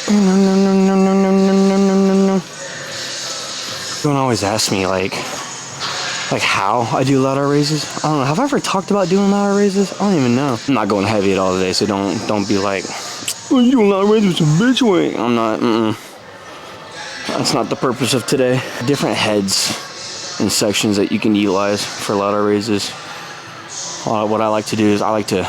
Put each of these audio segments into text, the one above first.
Everyone always asks me like how I do lateral raises. I don't know. Have I ever talked about doing lateral raises? I don't even know. I'm not going heavy at all today, so don't be like, oh, you doing lateral raises with some bitch weight. I'm not. That's not the purpose of today. Different heads and sections that you can utilize for lateral raises. What I like to do is I like to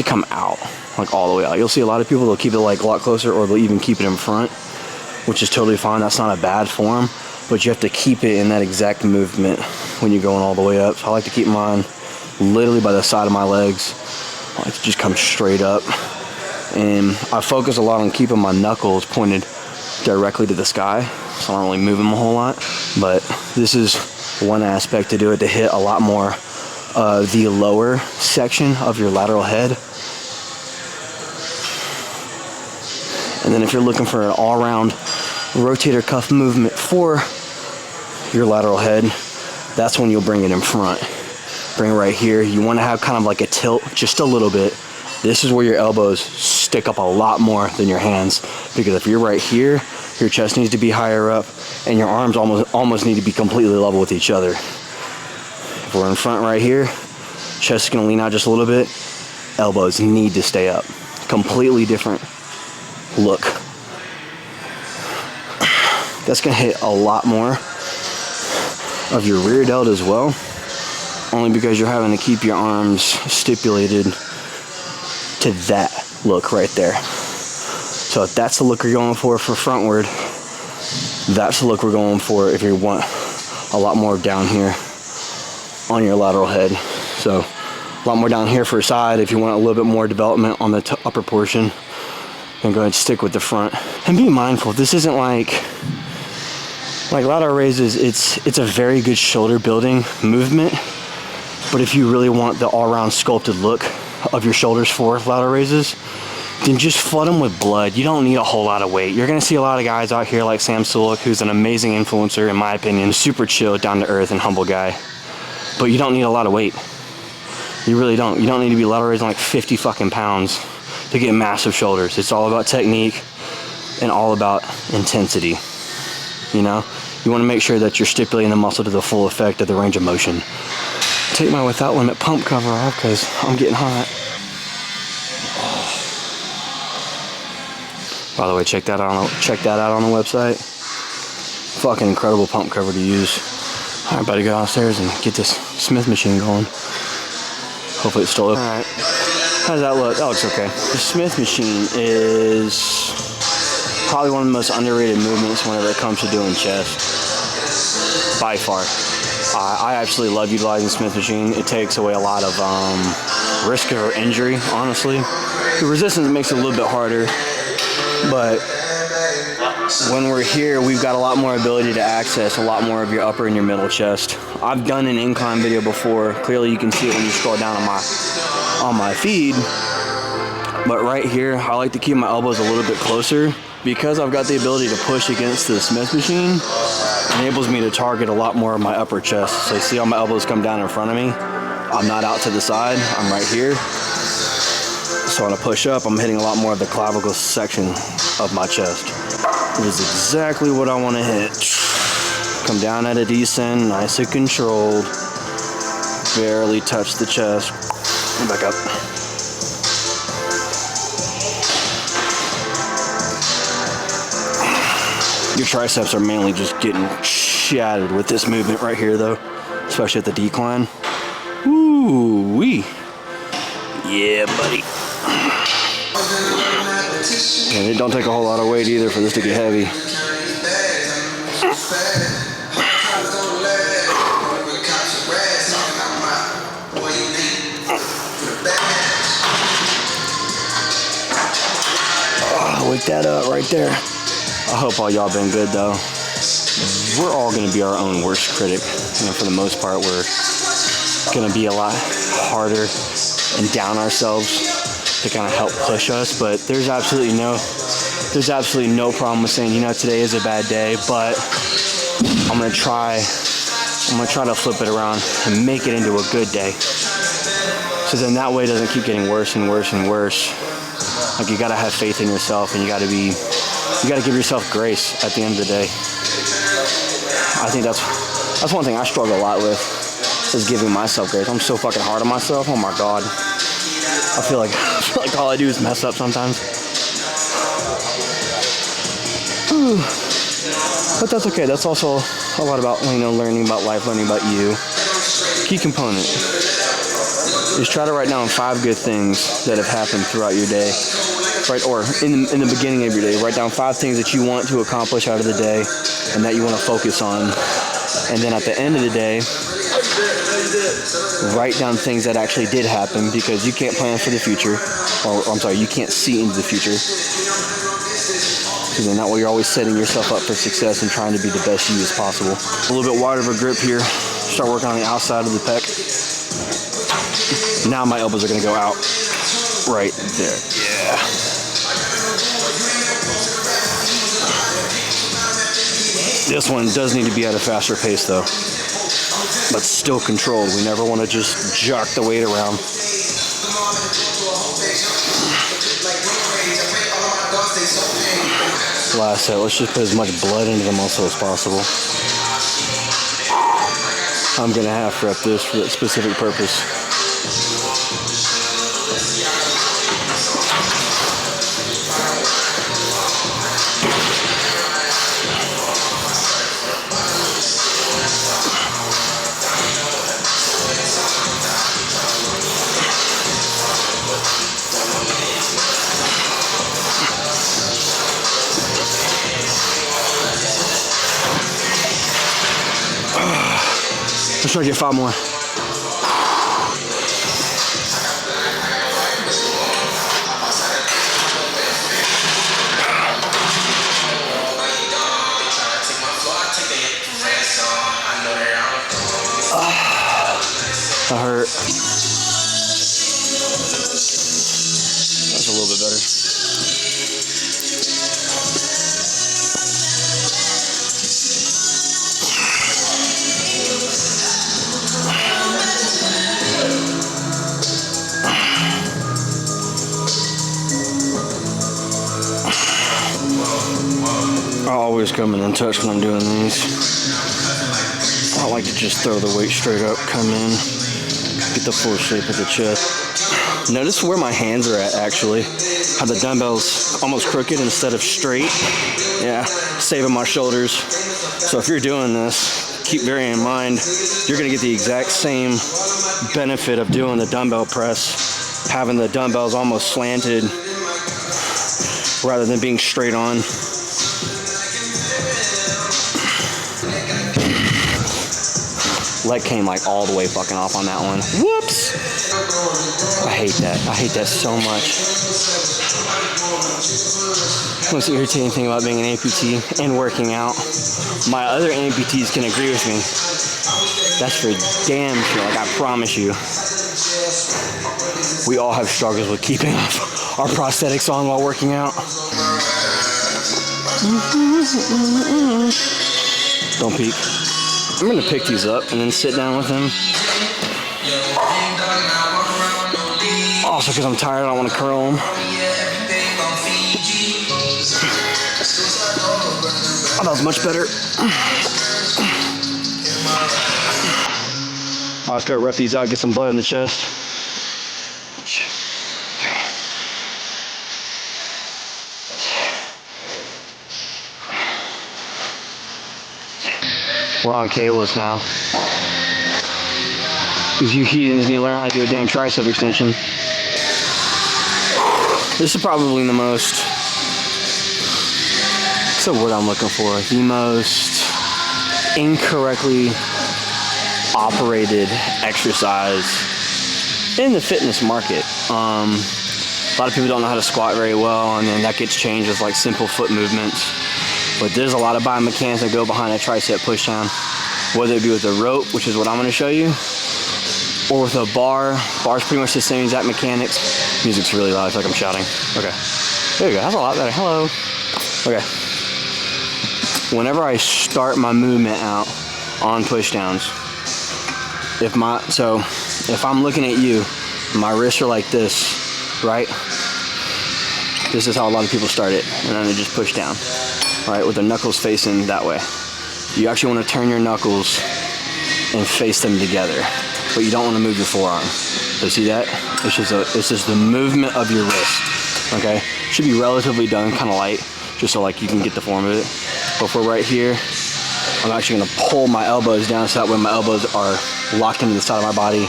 come out, like all the way out. You'll see a lot of people, they'll keep it like a lot closer, or they'll even keep it in front, which is totally fine. That's not a bad form, but you have to keep it in that exact movement when you're going all the way up. So I like to keep mine literally by the side of my legs. I like to just come straight up. And I focus a lot on keeping my knuckles pointed directly to the sky, so I don't really move them a whole lot. But this is one aspect to do it, to hit a lot more the lower section of your lateral head. And then if you're looking for an all-around rotator cuff movement for your lateral head, that's when you'll bring it in front. Bring it right here. You want to have kind of like a tilt, just a little bit. This is where your elbows stick up a lot more than your hands, because if you're right here, your chest needs to be higher up, and your arms almost need to be completely level with each other. If we're in front right here, chest is going to lean out just a little bit. Elbows need to stay up. Completely different look. That's going to hit a lot more of your rear delt as well, only because you're having to keep your arms stipulated to that look right there. So if that's the look you're going for frontward, that's the look we're going for if you want a lot more down here on your lateral head. So a lot more down here for a side. If you want a little bit more development on the upper portion, then go ahead and stick with the front. And be mindful, this isn't like lateral raises, it's a very good shoulder building movement, but if you really want the all-around sculpted look of your shoulders for lateral raises, then just flood them with blood. You don't need a whole lot of weight. You're gonna see a lot of guys out here like Sam Sulek, who's an amazing influencer in my opinion, super chill, down to earth and humble guy, but you don't need a lot of weight. You really don't. You don't need to be lateral raising like 50 fucking pounds to get massive shoulders. It's all about technique and all about intensity. You know, you want to make sure that you're stipulating the muscle to the full effect of the range of motion. Take my without limit pump cover off because I'm getting hot. By the way, check that out on the website. Fucking incredible pump cover to use. All right, buddy, go downstairs and get this Smith machine going. Hopefully it's still open. All right, how does that look? That looks okay. The Smith machine is probably one of the most underrated movements whenever it comes to doing chest, by far. I absolutely love utilizing Smith machine. It takes away a lot of risk of injury, honestly. The resistance makes it a little bit harder, but when we're here, we've got a lot more ability to access a lot more of your upper and your middle chest. I've done an incline video before. Clearly you can see it when you scroll down on my feed, but right here, I like to keep my elbows a little bit closer because I've got the ability to push against the Smith machine. Enables me to target a lot more of my upper chest. So you see how my elbows come down in front of me? I'm not out to the side, I'm right here. So when I push up, I'm hitting a lot more of the clavicle section of my chest. It is exactly what I want to hit. Come down at a descent, nice and controlled. Barely touch the chest. And back up. Your triceps are mainly just getting shattered with this movement right here though, especially at the decline. Ooh-wee. Yeah, buddy. And it don't take a whole lot of weight either for this to get heavy. Oh, wake that up right there. I hope all y'all been good though. We're all gonna be our own worst critic. And for the most part, we're gonna be a lot harder and down ourselves to kind of help push us. But there's absolutely no problem with saying, you know, today is a bad day, but I'm gonna try to flip it around and make it into a good day. So then that way it doesn't keep getting worse and worse and worse. Like, you gotta have faith in yourself, and you gotta be You gotta give yourself grace at the end of the day. I think that's one thing I struggle a lot with, is giving myself grace. I'm so fucking hard on myself. Oh my God. I feel like all I do is mess up sometimes. But that's okay. That's also a lot about, learning about life, learning about you. Key component is try to write down 5 good things that have happened throughout your day. Right, or in the beginning of your day, write down 5 things that you want to accomplish out of the day and that you want to focus on. And then at the end of the day, write down things that actually did happen, because you can't plan for the future. You can't see into the future. Because then that way you're always setting yourself up for success and trying to be the best you as possible. A little bit wider of a grip here. Start working on the outside of the pec. Now my elbows are going to go out right there. Yeah. This one does need to be at a faster pace though, but still controlled. We never want to just jerk the weight around. Last set, let's just put as much blood into the muscle as possible. I'm gonna half rep this for that specific purpose. Let's try to get 5 more. That hurt. That's a little bit better. I always come in and touch when I'm doing these. I like to just throw the weight straight up, come in, get the full shape of the chest. Notice where my hands are at actually. How the dumbbell's almost crooked instead of straight. Yeah, saving my shoulders. So if you're doing this, keep bearing in mind, you're gonna get the exact same benefit of doing the dumbbell press, having the dumbbells almost slanted rather than being straight on. Leg came like all the way fucking off on that one. Whoops! I hate that. I hate that so much. The most irritating thing about being an amputee and working out, my other amputees can agree with me. That's for damn sure. Like, I promise you. We all have struggles with keeping our prosthetics on while working out. Don't peek. I'm going to pick these up and then sit down with them. Also, because I'm tired, I don't want to curl them. Oh, that was much better. I'll start rep these out, get some blood in the chest. We're on cables now. Because you need to learn how to do a damn tricep extension. This is probably the most, what's the word I'm looking for? The most incorrectly operated exercise in the fitness market. A lot of people don't know how to squat very well, and then that gets changed with like simple foot movements. But there's a lot of biomechanics that go behind a tricep push down, whether it be with a rope, which is what I'm going to show you, or with a bar. Bar's pretty much the same exact mechanics. Music's really loud. I feel like I'm shouting. Okay. There you go. That's a lot better. Hello. Okay. Whenever I start my movement out on push downs, if I'm looking at you, my wrists are like this, right? This is how a lot of people start it, and then they just push down, right, with their knuckles facing that way. You actually want to turn your knuckles and face them together, but you don't want to move your forearm. So see that? It's just the movement of your wrist, okay? Should be relatively done, kind of light, just so like you can get the form of it. But for right here, I'm actually going to pull my elbows down so that when my elbows are locked into the side of my body,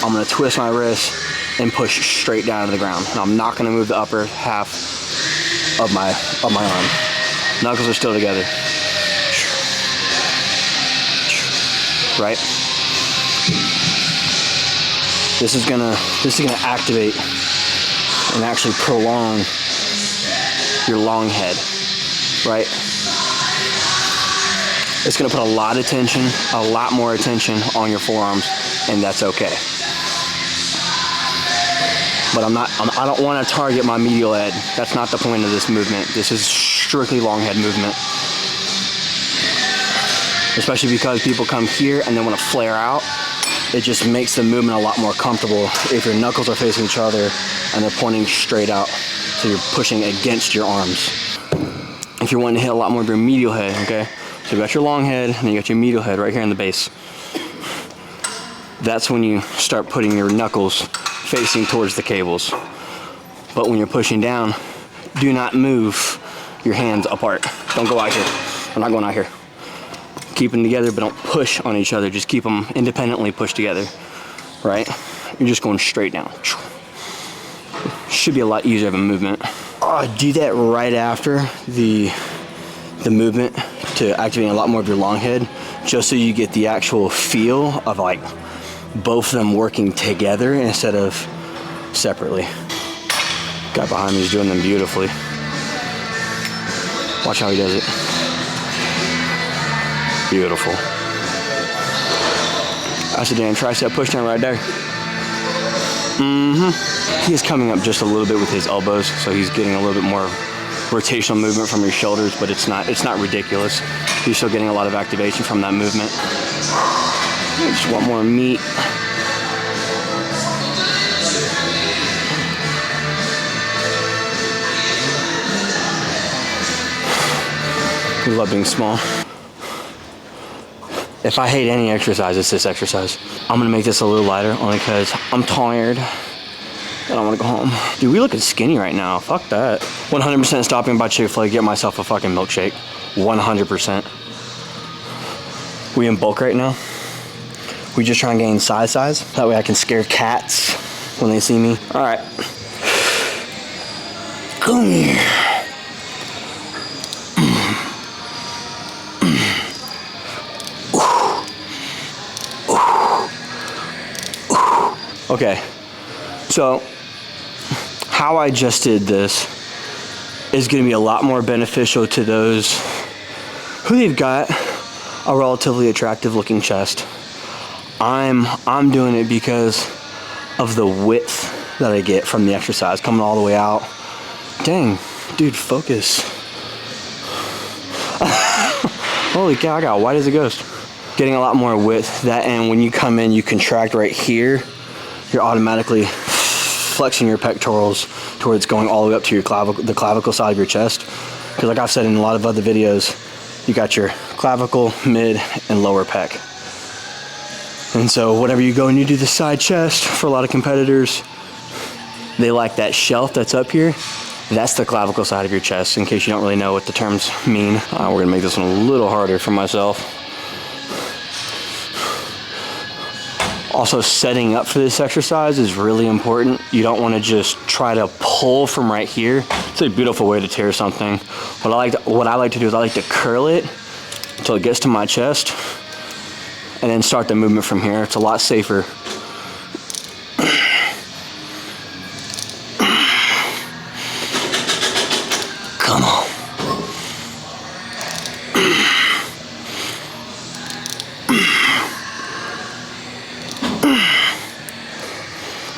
I'm going to twist my wrist and push straight down to the ground. And I'm not going to move the upper half of my arm. Knuckles are still together. Right? This is gonna activate and actually prolong your long head, right? It's gonna put a lot of tension, a lot more attention on your forearms, and that's okay. But I don't want to target my medial head. That's not the point of this movement. This is strictly long head movement. Especially because people come here and they want to flare out. It just makes the movement a lot more comfortable if your knuckles are facing each other and they're pointing straight out. So you're pushing against your arms. If you're wanting to hit a lot more of your medial head, okay? So you got your long head and then you got your medial head right here in the base. That's when you start putting your knuckles facing towards the cables. But when you're pushing down, do not move your hands apart. Don't go out here. I'm not going out here. Keep them together, but don't push on each other. Just keep them independently pushed together, right? You're just going straight down. Should be a lot easier of a movement. Do that right after the movement to activate a lot more of your long head, just so you get the actual feel of like both of them working together instead of separately. Guy behind me is doing them beautifully. Watch how he does it. Beautiful. That's a damn tricep push down right there. He is coming up just a little bit with his elbows, so he's getting a little bit more rotational movement from your shoulders, but it's not ridiculous. You're still getting a lot of activation from that movement. I just want more meat. We love being small. If I hate any exercise, it's this exercise. I'm gonna make this a little lighter only because I'm tired and I wanna go home. Dude, we looking skinny right now. Fuck that. 100% stopping by Chick-fil-A to get myself a fucking milkshake. 100%. We in bulk right now. We just trying to gain size. That way I can scare cats when they see me. All right. Come here. Okay, so how I just did this is going to be a lot more beneficial to those who they've got a relatively attractive looking chest. I'm doing it because of the width that I get from the exercise coming all the way out. Dang, dude, focus. Holy cow, I got white as a ghost. Getting a lot more width, and when you come in, you contract right here. You're automatically flexing your pectorals towards going all the way up to your the clavicle side of your chest. Because like I've said in a lot of other videos, you got your clavicle, mid, and lower pec. And so whenever you go and you do the side chest, for a lot of competitors, they like that shelf that's up here. That's the clavicle side of your chest, in case you don't really know what the terms mean. We're gonna make this one a little harder for myself. Also, setting up for this exercise is really important. You don't want to just try to pull from right here. It's a beautiful way to tear something. What I like to do is I like to curl it until it gets to my chest and then start the movement from here. It's a lot safer. Come on.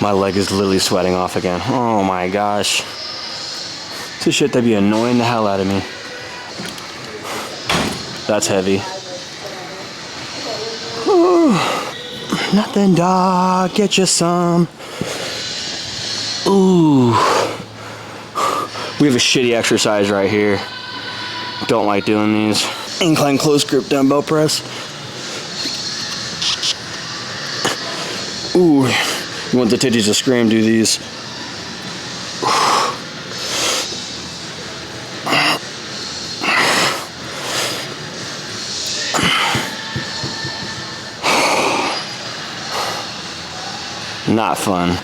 My leg is literally sweating off again. Oh my gosh. It's a shit that be annoying the hell out of me. That's heavy. Ooh. Nothing, dog. Get you some. Ooh. We have a shitty exercise right here. Don't like doing these. Incline close grip dumbbell press. Ooh, you want the titties to scream, do these. Not fun.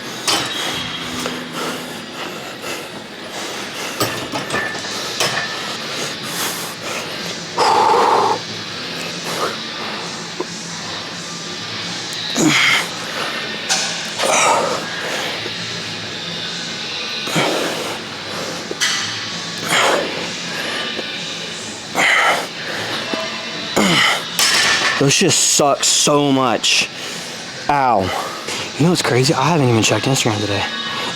Those just suck so much. Ow. You know what's crazy? I haven't even checked Instagram today.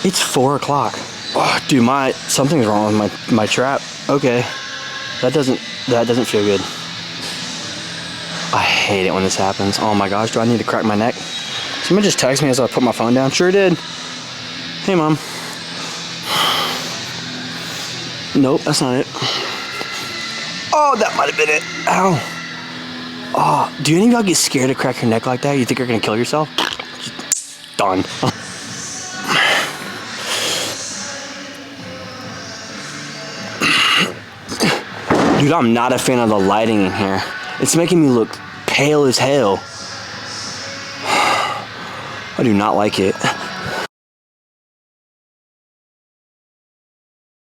It's 4 o'clock. Oh, dude, something's wrong with my trap. Okay. That doesn't feel good. I hate it when this happens. Oh my gosh, do I need to crack my neck? Somebody just texted me as I put my phone down. Sure did. Hey, Mom. Nope, that's not it. Oh, that might have been it. Ow. Oh, do any of y'all get scared to crack your neck like that? You think you're gonna kill yourself? Just done. Dude, I'm not a fan of the lighting in here. It's making me look pale as hell. I do not like it.